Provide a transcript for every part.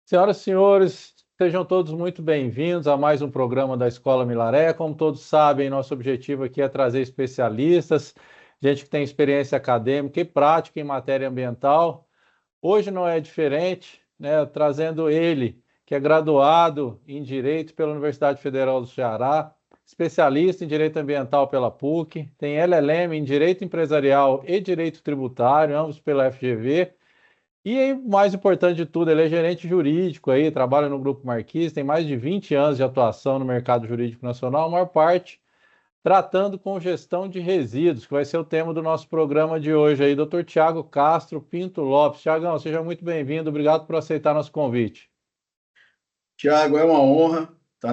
Senhoras e senhores, sejam todos muito bem-vindos a mais um programa da Escola Milaré. Como todos sabem, nosso objetivo aqui é trazer especialistas, gente que tem experiência acadêmica e prática em matéria ambiental. Hoje não é diferente, né? Trazendo ele, que é graduado em Direito pela Universidade Federal do Ceará, especialista em Direito Ambiental pela PUC, tem LLM em Direito Empresarial e Direito Tributário, ambos pela FGV. E o mais importante de tudo, ele é gerente jurídico aí, trabalha no Grupo Marquise, tem mais de 20 anos de atuação no mercado jurídico nacional, a maior parte tratando com gestão de resíduos, que vai ser o tema do nosso programa de hoje aí, Dr. Tiago Castro Pinto Lopes. Tiagão, seja muito bem-vindo, obrigado por aceitar nosso convite. Tiago, é uma honra estar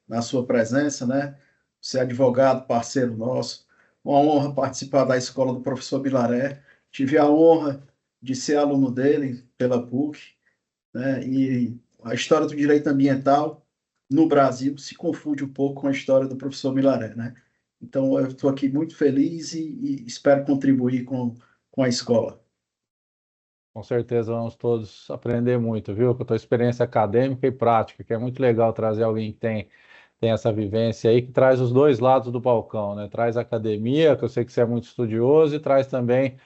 na sua presença, né? Você é advogado, parceiro nosso. Uma honra participar da escola do professor Bilaré. Tive a honra de ser aluno dele pela PUC, né? E a história do direito ambiental no Brasil se confunde um pouco com a história do professor Bilaré, né? Então, eu estou aqui muito feliz e espero contribuir com a escola. Com certeza vamos todos aprender muito, viu? Com a tua experiência acadêmica e prática, que é muito legal trazer alguém que tem essa vivência aí, que traz os dois lados do balcão, né? Traz a academia, que eu sei que você é muito estudioso, e traz também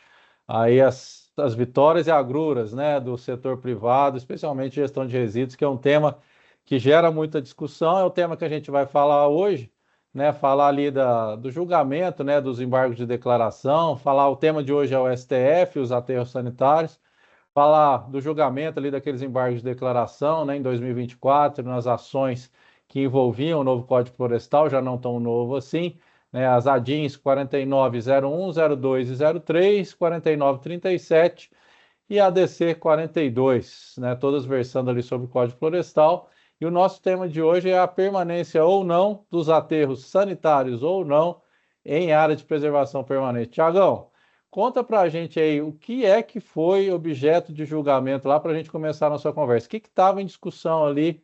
aí as vitórias e agruras, né, do setor privado, especialmente gestão de resíduos, que é um tema que gera muita discussão, é o tema que a gente vai falar hoje, né, falar ali do julgamento, né, dos embargos de declaração, falar o tema de hoje é o STF, os aterros sanitários, falar do julgamento ali daqueles embargos de declaração, né, em 2024, nas ações que envolviam o novo Código Florestal, já não tão novo assim, né, as ADINs 4901, 02 e 03, 4937 e a ADC 42, né, todas versando ali sobre o Código Florestal. E o nosso tema de hoje é a permanência ou não dos aterros sanitários ou não em área de preservação permanente. Tiagão, conta para a gente aí o que é que foi objeto de julgamento lá para a gente começar a nossa conversa. O que estava em discussão ali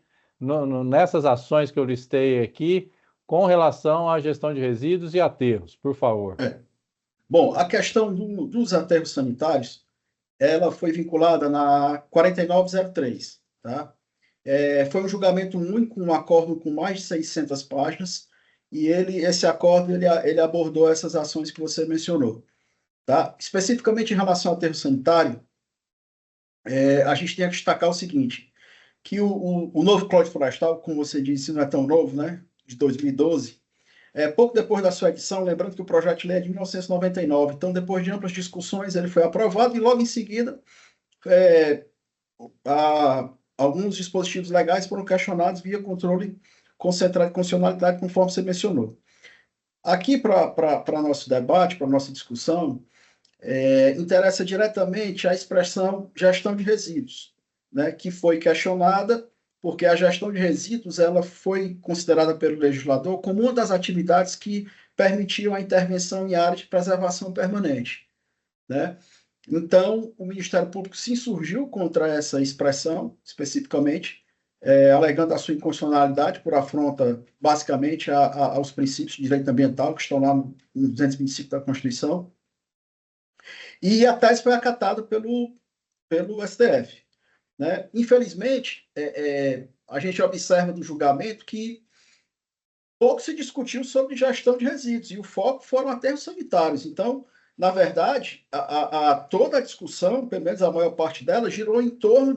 nessas ações que eu listei aqui com relação à gestão de resíduos e aterros, por favor. Bom, a questão dos aterros sanitários, ela foi vinculada na 4903, tá? Foi um julgamento único, um acordo com mais de 600 páginas, e esse acordo ele abordou essas ações que você mencionou, tá? Especificamente em relação ao aterro sanitário, a gente tem que destacar o seguinte, que o novo Código Florestal, como você disse, não é tão novo, né? De 2012, pouco depois da sua edição, lembrando que o projeto de lei é de 1999, então depois de amplas discussões ele foi aprovado e logo em seguida é, alguns dispositivos legais foram questionados via controle concentrado de constitucionalidade, conforme você mencionou. Aqui, para nosso debate, para nossa discussão, interessa diretamente a expressão gestão de resíduos, né, que foi questionada porque a gestão de resíduos ela foi considerada pelo legislador como uma das atividades que permitiam a intervenção em áreas de preservação permanente, né? Então, o Ministério Público se insurgiu contra essa expressão, especificamente, alegando a sua inconstitucionalidade por afronta, basicamente, aos princípios de direito ambiental que estão lá no 225 da Constituição, e a tese foi acatada pelo STF. Né? Infelizmente, a gente observa do julgamento que pouco se discutiu sobre gestão de resíduos, e o foco foram aterros sanitários. Então, na verdade, toda a discussão, pelo menos a maior parte dela, girou em torno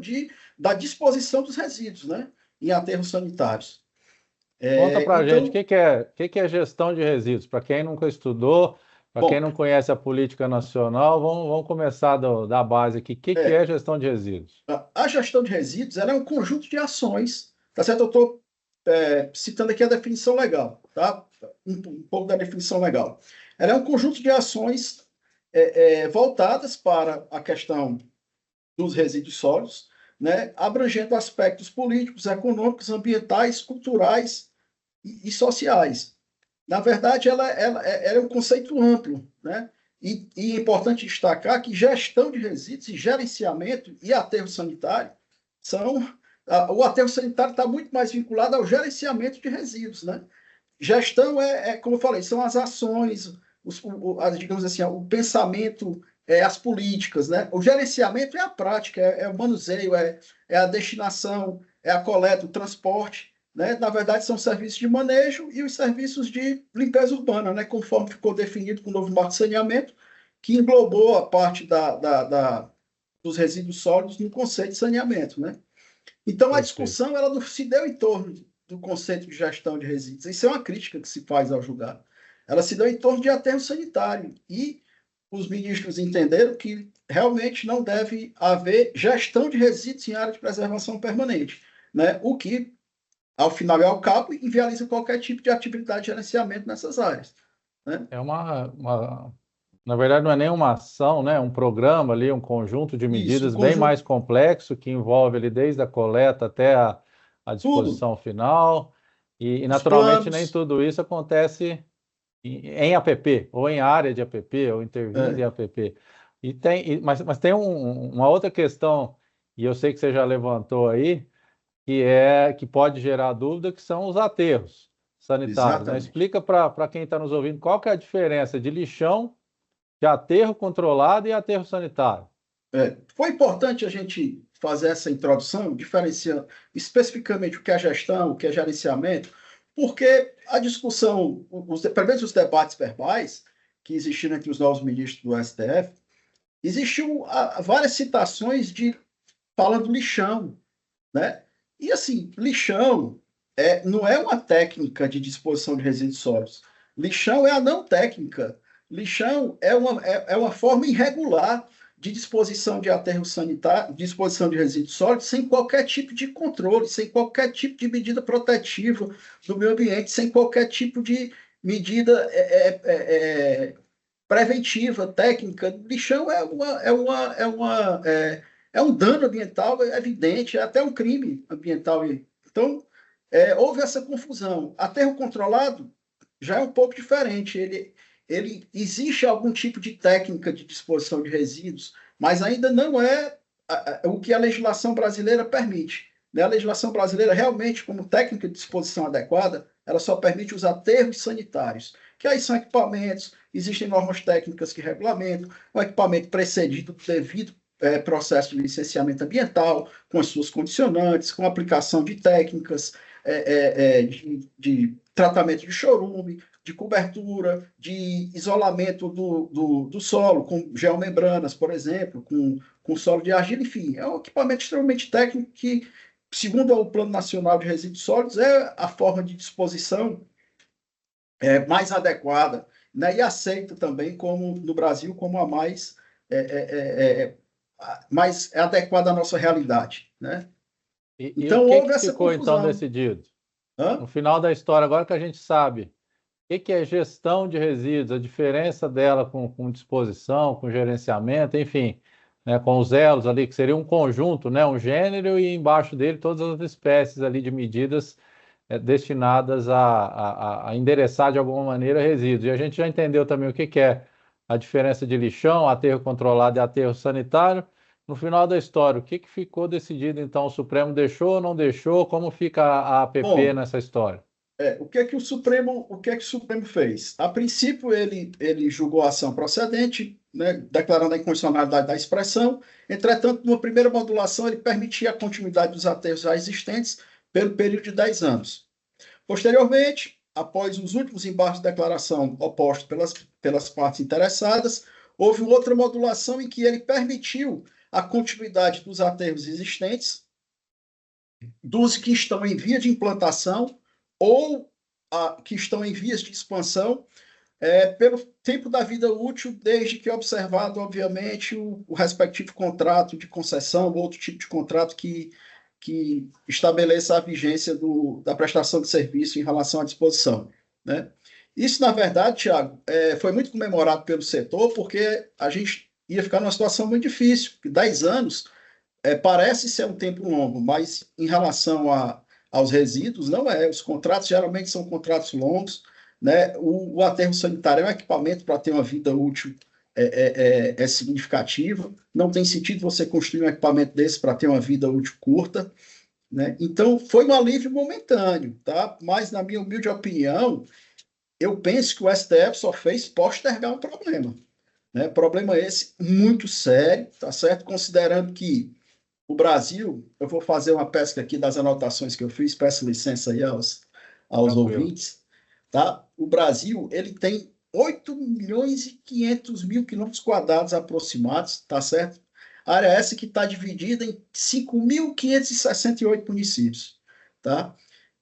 da disposição dos resíduos, né, em aterros sanitários. Conta para a gente Então, o que é gestão de resíduos. Para quem nunca estudou, para quem bom, não conhece a política nacional, vamos começar da base aqui. O que é gestão de resíduos? a gestão de resíduos ela é um conjunto de ações, tá certo? Eu estou citando aqui a definição legal, tá? Um pouco da definição legal. Ela é um conjunto de ações voltadas para a questão dos resíduos sólidos, né, abrangendo aspectos políticos, econômicos, ambientais, culturais e sociais. Na verdade, ela é um conceito amplo, né? E é importante destacar que gestão de resíduos e gerenciamento e aterro sanitário são. O aterro sanitário está muito mais vinculado ao gerenciamento de resíduos, né? Gestão como eu falei, são as ações, digamos assim, o pensamento as políticas, né? O gerenciamento é a prática, é o manuseio, é a destinação, é a coleta, o transporte, né? Na verdade, são serviços de manejo e os serviços de limpeza urbana, né? Conforme ficou definido com o novo marco de saneamento, que englobou a parte dos resíduos sólidos no conceito de saneamento, né? Então, a Perfeito. discussão ela não se deu em torno do conceito de gestão de resíduos. Isso é uma crítica que se faz ao julgado. Ela se deu em torno de aterro sanitário. E os ministros entenderam que realmente não deve haver gestão de resíduos em área de preservação permanente, né? O que, ao final e ao cabo, inviabiliza qualquer tipo de atividade de gerenciamento nessas áreas, né? É na verdade, não é nem uma ação, né? Um programa ali, um conjunto de Isso, o medidas bem conjunto, mais complexo que envolve ali desde a coleta até a tudo, disposição final. E, os naturalmente nem planos, tudo isso acontece em APP, ou em área de APP, ou intervindo em é, APP. Mas tem uma outra questão, e eu sei que você já levantou aí, que pode gerar dúvida, que são os aterros sanitários, né? exatamente. Explica para quem está nos ouvindo qual que é a diferença de lixão, de aterro controlado e aterro sanitário. Foi importante a gente fazer essa introdução, diferenciando especificamente o que é gestão, o que é gerenciamento, porque a discussão, pelo menos os debates verbais que existiram entre os novos ministros do STF, existiu várias citações de falando lixão, né? E assim, lixão não é uma técnica de disposição de resíduos sólidos. Lixão é a não técnica. Lixão é uma forma irregular de disposição de aterro sanitário, disposição de resíduos sólidos, sem qualquer tipo de controle, sem qualquer tipo de medida protetiva do meio ambiente, sem qualquer tipo de medida preventiva, técnica. Lixão é um dano ambiental evidente, é até um crime ambiental. Então, houve essa confusão. Aterro controlado já é um pouco diferente. Ele existe algum tipo de técnica de disposição de resíduos, mas ainda não é o que a legislação brasileira permite. Né? A legislação brasileira, realmente, como técnica de disposição adequada, ela só permite os aterros sanitários, que aí são equipamentos, existem normas técnicas que regulamentam, o equipamento precedido do devido processo de licenciamento ambiental, com as suas condicionantes, com aplicação de técnicas de tratamento de chorume, de cobertura, de isolamento do solo, com geomembranas, por exemplo, com solo de argila, enfim, é um equipamento extremamente técnico que, segundo o Plano Nacional de Resíduos Sólidos, é a forma de disposição mais adequada, né, e aceita também como no Brasil como a mais adequada à nossa realidade, né? E o Então que houve que essa ficou então confusão. decidido? No Hã? final da história, agora que a gente sabe que é gestão de resíduos, a diferença dela com disposição, com gerenciamento, enfim, né, com os elos ali, que seria um conjunto, né, um gênero, e embaixo dele todas as espécies ali de medidas destinadas a endereçar de alguma maneira resíduos. E a gente já entendeu também o que é a diferença de lixão, aterro controlado e aterro sanitário. No final da história, o que ficou decidido então? O Supremo deixou ou não deixou? Como fica a APP Bom, nessa história? o que é que o Supremo fez? A princípio, ele julgou a ação procedente, né, declarando a inconstitucionalidade da expressão. Entretanto, numa primeira modulação, ele permitia a continuidade dos aterros já existentes pelo período de 10 anos. Posteriormente, após os últimos embargos de declaração opostos pelas partes interessadas, houve outra modulação em que ele permitiu a continuidade dos aterros existentes, dos que estão em via de implantação ou que estão em vias de expansão, pelo tempo da vida útil, desde que observado, obviamente, o respectivo contrato de concessão ou outro tipo de contrato que estabeleça a vigência da prestação de serviço em relação à disposição. Né? Isso, na verdade, Tiago, foi muito comemorado pelo setor, porque a gente ia ficar numa situação muito difícil, porque 10 anos parece ser um tempo longo, mas em relação aos resíduos, não é. Os contratos geralmente são contratos longos, né? O aterro sanitário é um equipamento para ter uma vida útil significativa. Não tem sentido você construir um equipamento desse para ter uma vida útil curta, né? Então, foi um alívio momentâneo, tá? Mas, na minha humilde opinião, eu penso que o STF só fez postergar um problema. né? Problema esse muito sério, tá certo? Considerando que o Brasil, eu vou fazer uma pesca aqui das anotações que eu fiz, peço licença aí aos Tranquilo. ouvintes, tá? O Brasil, ele tem 8.500.000 quilômetros quadrados aproximados, tá certo? Área essa que está dividida em 5.568 municípios, tá?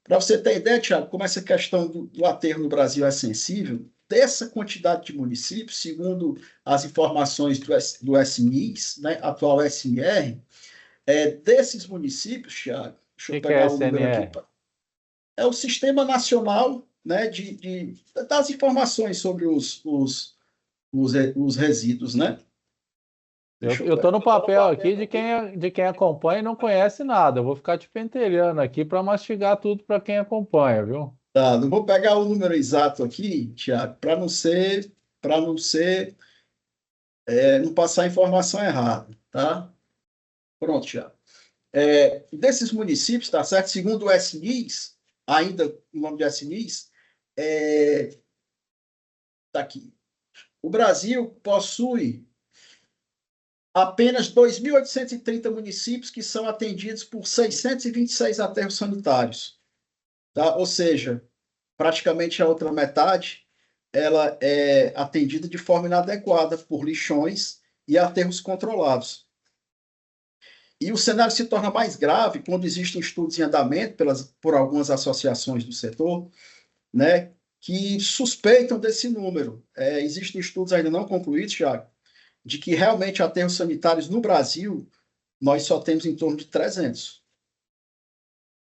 Para você ter ideia, Thiago, como essa questão do aterro no Brasil é sensível, dessa quantidade de municípios, segundo as informações do SMIS, né, atual SMR, desses municípios, Thiago, deixa eu Que é pegar o número aqui, SNR? é o Sistema Nacional, né, das informações sobre os resíduos, né? Eu, Deixa eu eu tô pegar. no papel aqui de quem acompanha e não conhece nada. Eu vou ficar te pentelhando aqui para mastigar tudo para quem acompanha, viu? Tá, não vou pegar o número exato aqui, Tiago, para não ser, não passar a informação errada, tá? Pronto, Tiago. Desses municípios, tá certo? Segundo o SNIS, ainda o nome de SNIS, tá aqui. O Brasil possui apenas 2.830 municípios que são atendidos por 626 aterros sanitários, tá? Ou seja, praticamente a outra metade ela é atendida de forma inadequada por lixões e aterros controlados. E o cenário se torna mais grave quando existem estudos em andamento por algumas associações do setor, né, que suspeitam desse número. Existem estudos ainda não concluídos, Thiago, de que realmente aterros sanitários no Brasil nós só temos em torno de 300.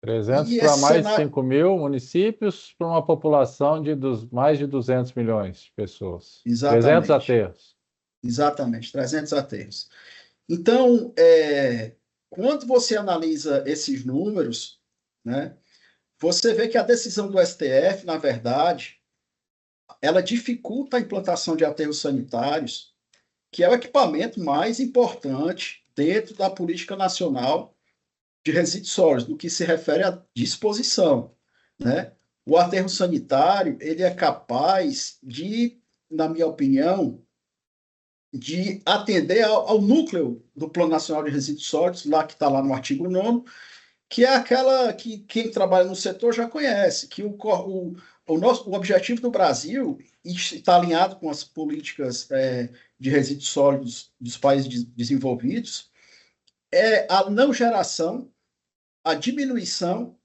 300 E para esse mais de cenário, 5 mil municípios, para uma população de mais de 200 milhões de pessoas. 300 exatamente, aterros. exatamente, 300 aterros. Então, quando você analisa esses números, né, você vê que a decisão do STF, na verdade, ela dificulta a implantação de aterros sanitários, que é o equipamento mais importante dentro da política nacional de resíduos sólidos, no que se refere à disposição, né? O aterro sanitário, ele é capaz de, na minha opinião, de atender ao núcleo do Plano Nacional de Resíduos Sólidos, lá que está lá no artigo 9º, que é aquela que quem trabalha no setor já conhece, que o objetivo do Brasil, e está alinhado com as políticas de resíduos sólidos dos países desenvolvidos, é a não geração, a diminuição,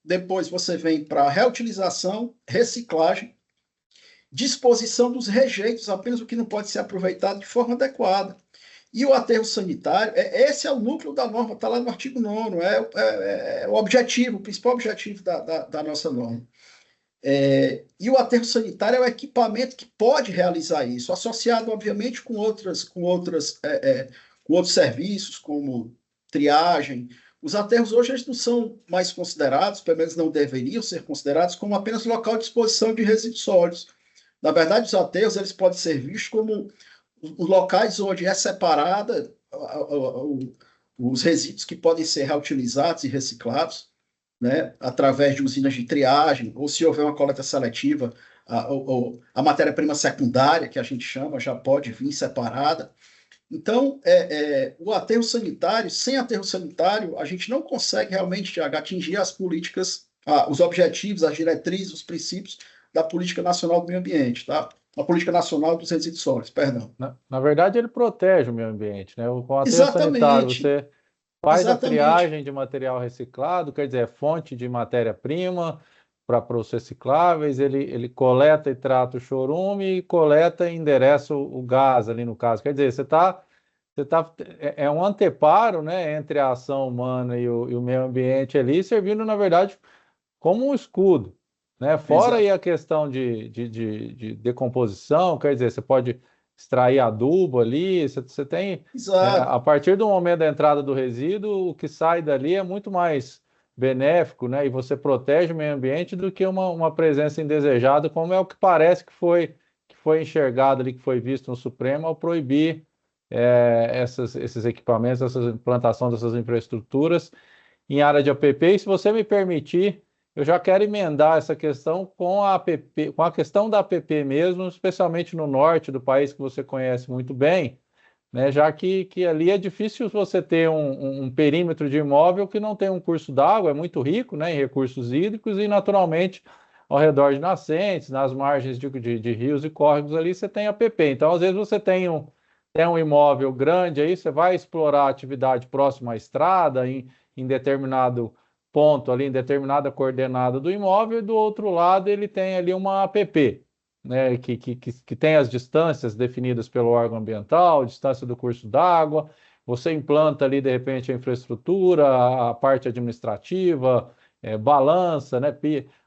depois você vem para a reutilização, reciclagem, disposição dos rejeitos, apenas o que não pode ser aproveitado de forma adequada. E o aterro sanitário, esse é o núcleo da norma, está lá no artigo 9º, é o objetivo, o principal objetivo da nossa norma. E o aterro sanitário é o equipamento que pode realizar isso, associado, obviamente, com outros serviços, como triagem. Os aterros hoje eles não são mais considerados, pelo menos não deveriam ser considerados, como apenas local de disposição de resíduos sólidos. Na verdade, os aterros eles podem ser vistos como os locais onde é separada os resíduos que podem ser reutilizados e reciclados, né, através de usinas de triagem, ou se houver uma coleta seletiva, a matéria-prima secundária, que a gente chama, já pode vir separada. Então, o aterro sanitário, sem aterro sanitário, a gente não consegue realmente atingir as políticas, os objetivos, as diretrizes, os princípios da Política Nacional do Meio Ambiente, tá? A Política Nacional dos Resíduos Sólidos, perdão. Na verdade, ele protege o meio ambiente, né? Com o aterro sanitário, Exatamente, você faz a exatamente, triagem de material reciclado, quer dizer, é fonte de matéria-prima para os recicláveis, ele coleta e trata o chorume e coleta e endereça o gás ali no caso. Quer dizer, é um anteparo, né, entre a ação humana e o meio ambiente ali, servindo, na verdade, como um escudo, né? Fora aí exato, a questão de decomposição, quer dizer, você pode extrair adubo ali, você tem, exato, a partir do momento da entrada do resíduo, o que sai dali é muito mais benéfico, né? E você protege o meio ambiente do que uma presença indesejada, como é o que parece que foi enxergado ali, que foi visto no Supremo ao proibir esses equipamentos, essa implantação dessas infraestruturas em área de APP. E se você me permitir, eu já quero emendar essa questão com a APP, com a questão da APP mesmo, especialmente no norte do país que você conhece muito bem, né? Já que ali é difícil você ter um perímetro de imóvel que não tem um curso d'água, é muito rico, né, em recursos hídricos e, naturalmente, ao redor de nascentes, nas margens de rios e córregos ali, você tem APP. Então, às vezes, você tem um imóvel grande aí, você vai explorar a atividade próxima à estrada, em determinado ponto ali, em determinada coordenada do imóvel, e do outro lado ele tem ali uma APP, né, que tem as distâncias definidas pelo órgão ambiental, distância do curso d'água, você implanta ali, de repente, a infraestrutura, a parte administrativa, balança, né,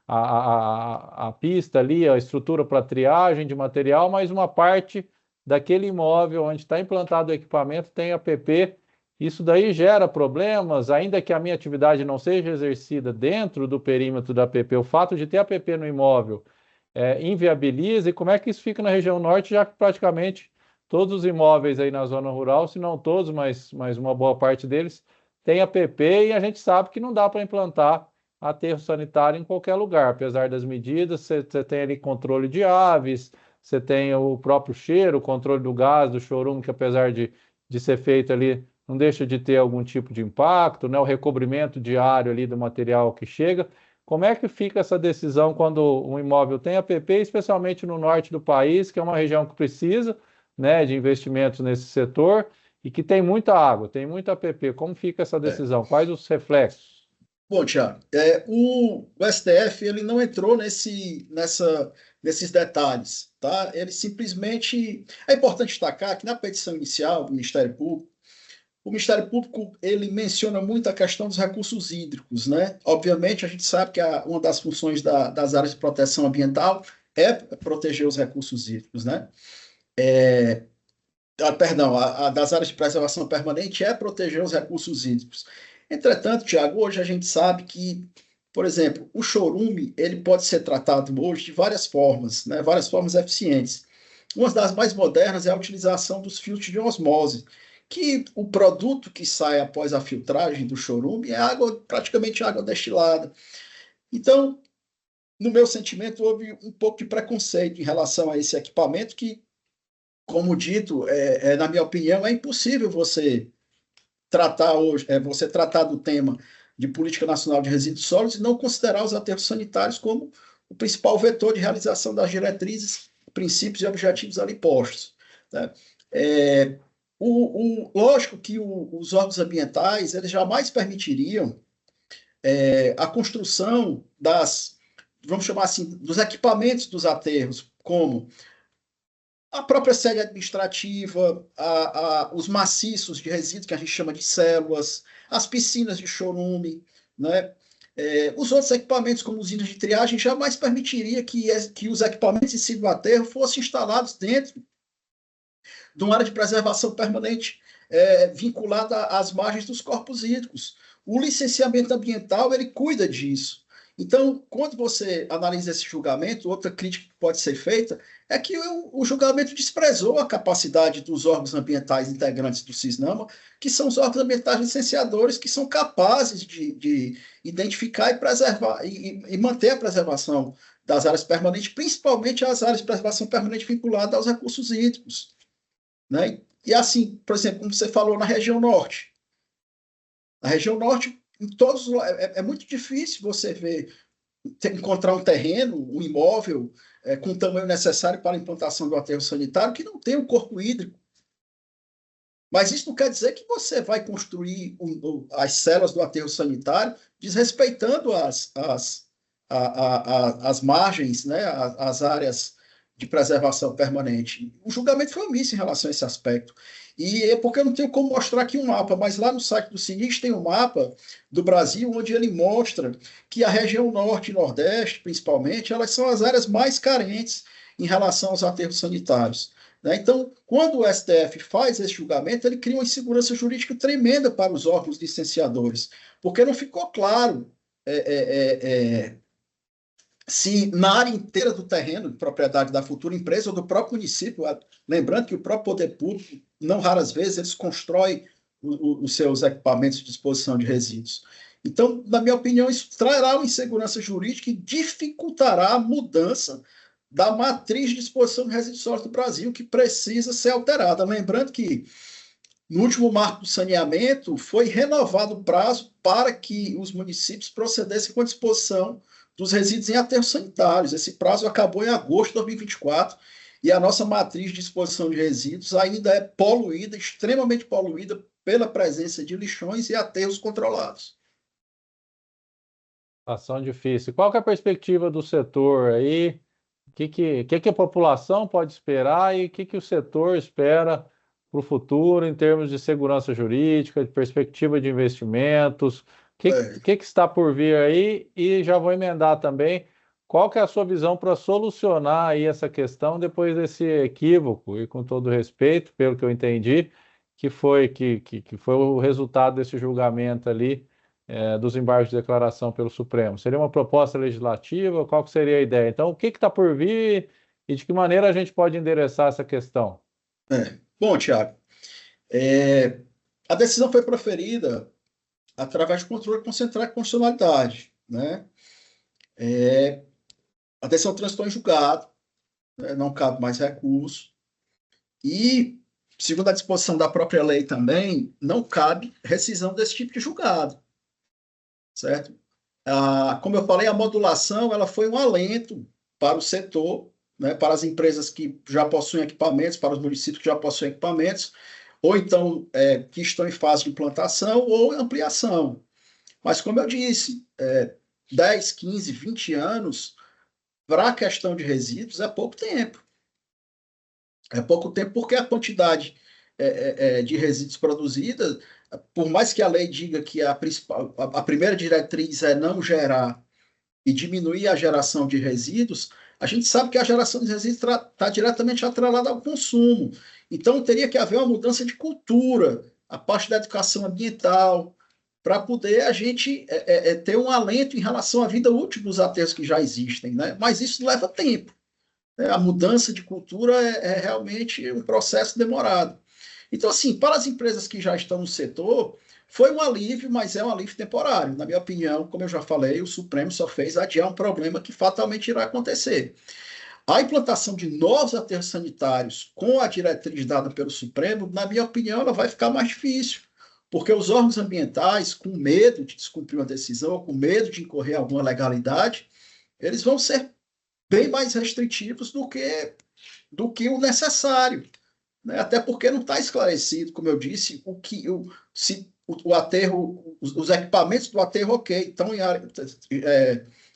a pista ali, a estrutura para triagem de material, mas uma parte daquele imóvel onde está implantado o equipamento tem APP. Isso daí gera problemas, ainda que a minha atividade não seja exercida dentro do perímetro da APP, o fato de ter APP no imóvel inviabiliza. E como é que isso fica na região norte, já que praticamente todos os imóveis aí na zona rural, se não todos, mas uma boa parte deles, tem APP, e a gente sabe que não dá para implantar aterro sanitário em qualquer lugar, apesar das medidas, você tem ali controle de aves, você tem o próprio cheiro, o controle do gás, do chorume, que apesar de ser feito ali, não deixa de ter algum tipo de impacto, né? O recobrimento diário ali do material que chega. Como é que fica essa decisão quando um imóvel tem APP, especialmente no norte do país, que é uma região que precisa, né, de investimentos nesse setor e que tem muita água, tem muita APP? Como fica essa É. decisão? Quais os reflexos? Bom, Tiago, o STF ele não entrou nesses detalhes, tá? Ele simplesmente. É importante destacar que na petição inicial do Ministério Público, o Ministério Público ele menciona muito a questão dos recursos hídricos, né? Obviamente, a gente sabe que uma das funções das áreas de proteção ambiental é proteger os recursos hídricos, né? Perdão, a das áreas de preservação permanente é proteger os recursos hídricos. Entretanto, Tiago, hoje a gente sabe que, por exemplo, o chorume ele pode ser tratado hoje de várias formas, né? Várias formas eficientes. Uma das mais modernas é a utilização dos filtros de osmose, que o produto que sai após a filtragem do chorume é água, praticamente água destilada. Então, no meu sentimento, houve um pouco de preconceito em relação a esse equipamento que, como dito, na minha opinião, é impossível você tratar do tema de política nacional de resíduos sólidos e não considerar os aterros sanitários como o principal vetor de realização das diretrizes, princípios e objetivos ali postos, né? Lógico que os órgãos ambientais eles jamais permitiriam a construção vamos chamar assim, dos equipamentos dos aterros, como a própria sede administrativa, os maciços de resíduos que a gente chama de células, as piscinas de chorume, né? Os outros equipamentos, como usinas de triagem, jamais permitiria que os equipamentos em si do aterro fossem instalados dentro de uma área de preservação permanente vinculada às margens dos corpos hídricos. O licenciamento ambiental ele cuida disso. Então, quando você analisa esse julgamento, outra crítica que pode ser feita é que o julgamento desprezou a capacidade dos órgãos ambientais integrantes do CISNAMA, que são os órgãos ambientais licenciadores, que são capazes de identificar e preservar e manter a preservação das áreas permanentes, principalmente as áreas de preservação permanente vinculadas aos recursos hídricos, né? E assim, por exemplo, como você falou na região norte. Na região norte, é muito difícil você encontrar um terreno, um imóvel com o tamanho necessário para a implantação do aterro sanitário que não tem um corpo hídrico. Mas isso não quer dizer que você vai construir as células do aterro sanitário desrespeitando as margens, né, as áreas de preservação permanente. O julgamento foi omisso em relação a esse aspecto. E é porque eu não tenho como mostrar aqui um mapa, mas lá no site do Sinis tem um mapa do Brasil, onde ele mostra que a região norte e nordeste, principalmente, elas são as áreas mais carentes em relação aos aterros sanitários, né? Então, quando o STF faz esse julgamento, ele cria uma insegurança jurídica tremenda para os órgãos licenciadores, porque não ficou claro se na área inteira do terreno de propriedade da futura empresa ou do próprio município, lembrando que o próprio poder público, não raras vezes, eles constroem os seus equipamentos de disposição de resíduos. Então, na minha opinião, isso trará uma insegurança jurídica e dificultará a mudança da matriz de disposição de resíduos sólidos do Brasil, que precisa ser alterada. Lembrando que no último marco do saneamento foi renovado o prazo para que os municípios procedessem com a disposição dos resíduos em aterros sanitários. Esse prazo acabou em agosto de 2024 e a nossa matriz de disposição de resíduos ainda é poluída, extremamente poluída pela presença de lixões e aterros controlados. Ação difícil. Qual que é a perspectiva do setor aí? O que a população pode esperar e o que o setor espera para o futuro em termos de segurança jurídica, de perspectiva de investimentos? O que está por vir aí? E já vou emendar também, qual que é a sua visão para solucionar aí essa questão depois desse equívoco, e com todo respeito, pelo que eu entendi, que foi o resultado desse julgamento ali, dos embargos de declaração pelo Supremo? Seria uma proposta legislativa? Qual que seria a ideia? Então, o que está por vir e de que maneira a gente pode endereçar essa questão? Bom, Tiago, a decisão foi proferida através de controle concentrado de constitucionalidade, né? A decisão transitou em julgado, né? Não cabe mais recurso e, segundo a disposição da própria lei também, não cabe rescisão desse tipo de julgado, certo? Como eu falei, a modulação ela foi um alento para o setor, né, para as empresas que já possuem equipamentos, para os municípios que já possuem equipamentos, ou então que estão em fase de implantação ou ampliação. Mas, como eu disse, 10, 15, 20 anos para a questão de resíduos é pouco tempo. É pouco tempo porque a quantidade de resíduos produzida, por mais que a lei diga que a primeira diretriz é não gerar e diminuir a geração de resíduos, a gente sabe que a geração de resíduos está diretamente atrelada ao consumo. Então, teria que haver uma mudança de cultura, a parte da educação ambiental, para poder a gente ter um alento em relação à vida útil dos aterros que já existem, né? Mas isso leva tempo. Né? A mudança de cultura é realmente um processo demorado. Então, assim, para as empresas que já estão no setor, foi um alívio, mas é um alívio temporário. Na minha opinião, como eu já falei, o Supremo só fez adiar um problema que fatalmente irá acontecer. A implantação de novos aterros sanitários com a diretriz dada pelo Supremo, na minha opinião, ela vai ficar mais difícil, porque os órgãos ambientais, com medo de descumprir uma decisão, ou com medo de incorrer alguma legalidade, eles vão ser bem mais restritivos do que o necessário, né? Até porque não está esclarecido, como eu disse, se o aterro, os equipamentos do aterro, ok, estão em área,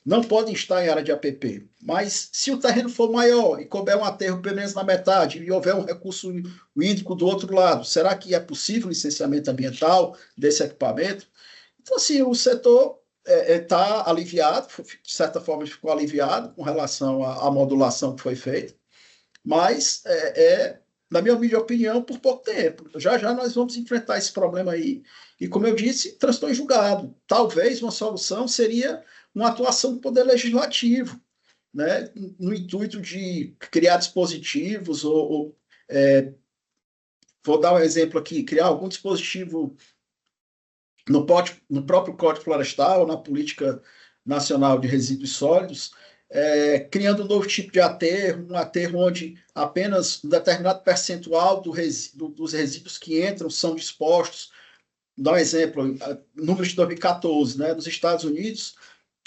não podem estar em área de APP. Mas se o terreno for maior e couber um aterro pelo menos na metade e houver um recurso hídrico do outro lado, será que é possível licenciamento ambiental desse equipamento? Então, assim, o setor está aliviado, de certa forma ficou aliviado com relação à modulação que foi feita, mas na minha humilde opinião, por pouco tempo. Já já nós vamos enfrentar esse problema aí. E, como eu disse, transitou em julgado. Talvez uma solução seria uma atuação do Poder Legislativo, né, no intuito de criar dispositivos, vou dar um exemplo aqui, criar algum dispositivo no próprio Código Florestal, na Política Nacional de Resíduos Sólidos, criando um novo tipo de aterro, um aterro onde apenas um determinado percentual dos resíduos que entram são dispostos. Dá um exemplo, número de 2014, né, nos Estados Unidos,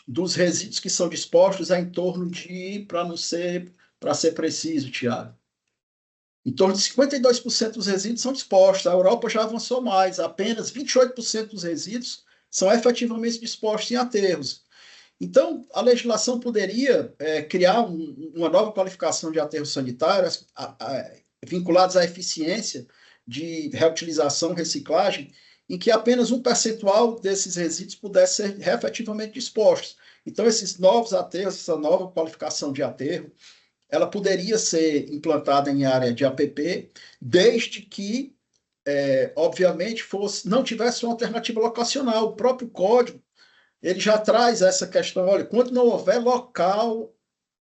dos resíduos que são dispostos é em torno de, para ser preciso, Tiago, em torno de 52% dos resíduos são dispostos. A Europa já avançou mais, apenas 28% dos resíduos são efetivamente dispostos em aterros. Então, a legislação poderia criar uma nova qualificação de aterros sanitários vinculados à eficiência de reutilização, reciclagem, em que apenas um percentual desses resíduos pudesse ser efetivamente dispostos. Então, esses novos aterros, essa nova qualificação de aterro, ela poderia ser implantada em área de APP, desde que, obviamente, não tivesse uma alternativa locacional. O próprio código ele já traz essa questão, olha, quando não houver local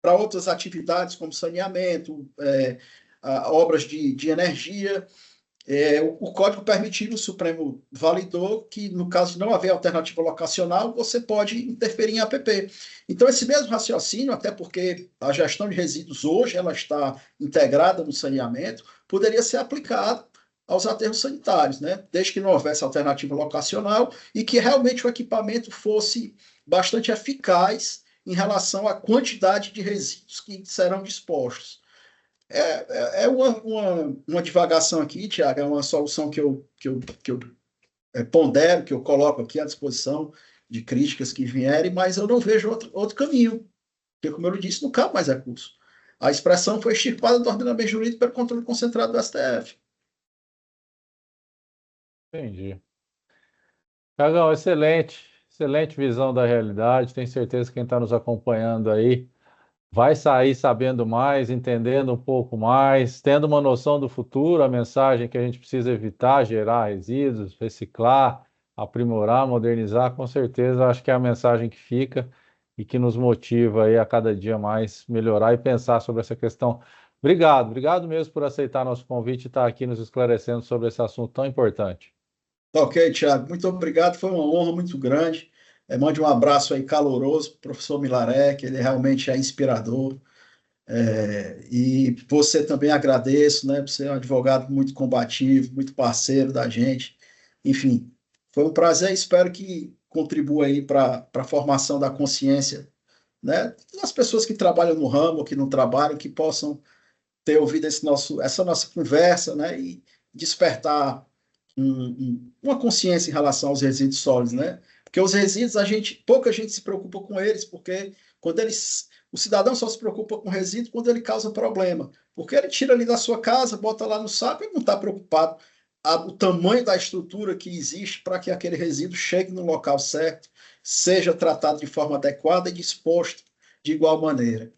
para outras atividades como saneamento, obras de energia, O código permitivo, o Supremo validou que, no caso de não haver alternativa locacional, você pode interferir em APP. Então, esse mesmo raciocínio, até porque a gestão de resíduos hoje ela está integrada no saneamento, poderia ser aplicado aos aterros sanitários, né? Desde que não houvesse alternativa locacional e que realmente o equipamento fosse bastante eficaz em relação à quantidade de resíduos que serão dispostos. É uma divagação aqui, Tiago, é uma solução que eu pondero, que eu coloco aqui à disposição de críticas que vierem, mas eu não vejo outro caminho, porque, como eu disse, não cabe mais recurso. A expressão foi extirpada do ordenamento jurídico pelo controle concentrado do STF. Entendi. Tiagão, excelente, excelente visão da realidade. Tenho certeza que quem está nos acompanhando aí vai sair sabendo mais, entendendo um pouco mais, tendo uma noção do futuro, a mensagem que a gente precisa evitar, gerar resíduos, reciclar, aprimorar, modernizar, com certeza acho que é a mensagem que fica e que nos motiva aí a cada dia mais melhorar e pensar sobre essa questão. Obrigado, obrigado mesmo por aceitar nosso convite e estar aqui nos esclarecendo sobre esse assunto tão importante. Tá ok, Tiago, muito obrigado, foi uma honra muito grande. Mande um abraço aí caloroso para o professor Milaré, que ele realmente é inspirador. E você também agradeço, né? Você é um advogado muito combativo, muito parceiro da gente. Enfim, foi um prazer. Espero que contribua aí para a formação da consciência, né? Das pessoas que trabalham no ramo, que não trabalham, que possam ter ouvido essa nossa conversa, né? E despertar uma consciência em relação aos resíduos sólidos, né? Porque os resíduos, pouca gente se preocupa com eles, porque o cidadão só se preocupa com resíduo quando ele causa problema. Porque ele tira ali da sua casa, bota lá no saco e não está preocupado o tamanho da estrutura que existe para que aquele resíduo chegue no local certo, seja tratado de forma adequada e disposto de igual maneira.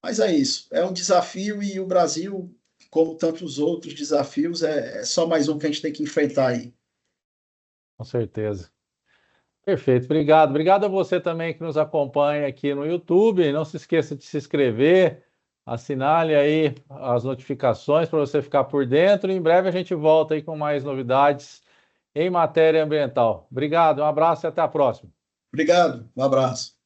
Mas é isso, é um desafio e o Brasil, como tantos outros desafios, é só mais um que a gente tem que enfrentar aí. Com certeza. Perfeito, obrigado. Obrigado a você também que nos acompanha aqui no YouTube. Não se esqueça de se inscrever, assinale aí as notificações para você ficar por dentro. Em breve a gente volta aí com mais novidades em matéria ambiental. Obrigado, um abraço e até a próxima. Obrigado, um abraço.